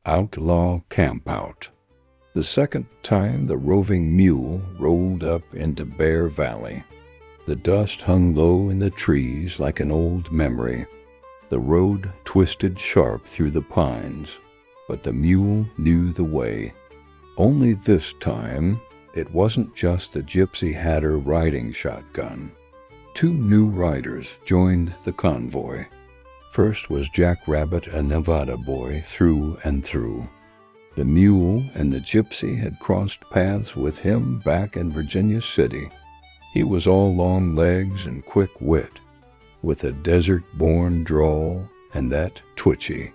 Outlaw Campout. The second time the roving mule rolled up into Bear Valley. The dust hung low in the trees like an old memory. The road twisted sharp through the pines, but the mule knew the way. Only this time, it wasn't just the Gypsy Hatter riding shotgun. Two new riders joined the convoy. First was Jack Rabbit, a Nevada boy through and through. The mule and the gypsy had crossed paths with him back in Virginia City. He was all long legs and quick wit, with a desert-born drawl and that twitchy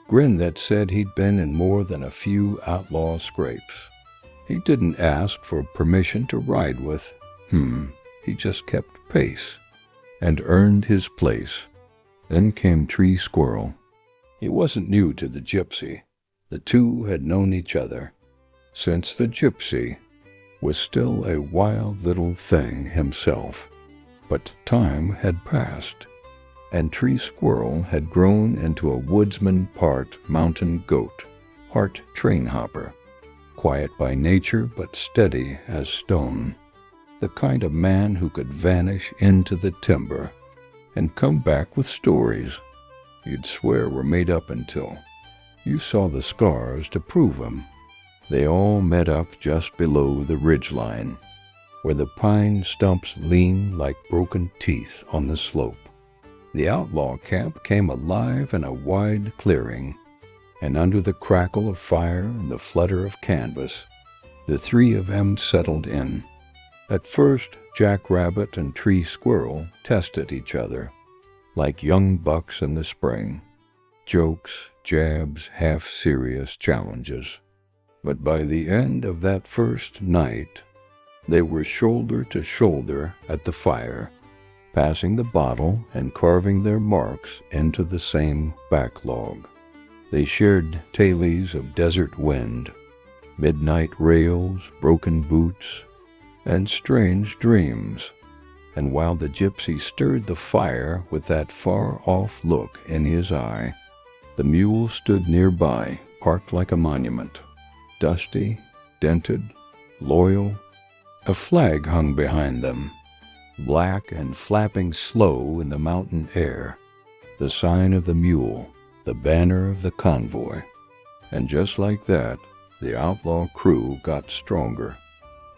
grin that said he'd been in more than a few outlaw scrapes. He didn't ask for permission to ride with. He just kept pace and earned his place. Then came Tree Squirrel. He wasn't new to the gypsy. The two had known each other since the gypsy was still a wild little thing himself. But time had passed, and Tree Squirrel had grown into a woodsman part mountain goat, part train hopper, quiet by nature but steady as stone, the kind of man who could vanish into the timber and come back with stories you'd swear were made up until you saw the scars to prove them. They all met up just below the ridgeline, where the pine stumps leaned like broken teeth on the slope. The outlaw camp came alive in a wide clearing, and under the crackle of fire and the flutter of canvas, the three of them settled in. At first, Jack Rabbit and Tree Squirrel tested each other, like young bucks in the spring. Jokes, jabs, half-serious challenges. But by the end of that first night, they were shoulder to shoulder at the fire, passing the bottle and carving their marks into the same backlog. They shared tales of desert wind, midnight rails, broken boots, and strange dreams. And while the gypsy stirred the fire with that far-off look in his eye, the mule stood nearby, parked like a monument, dusty, dented, loyal. A flag hung behind them, black and flapping slow in the mountain air, the sign of the mule, the banner of the convoy. And just like that, the outlaw crew got stronger.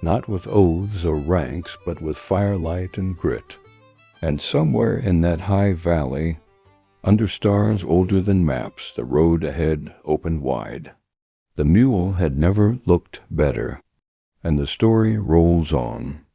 Not with oaths or ranks, but with firelight and grit. And somewhere in that high valley, under stars older than maps, the road ahead opened wide. The mule had never looked better, and the story rolls on.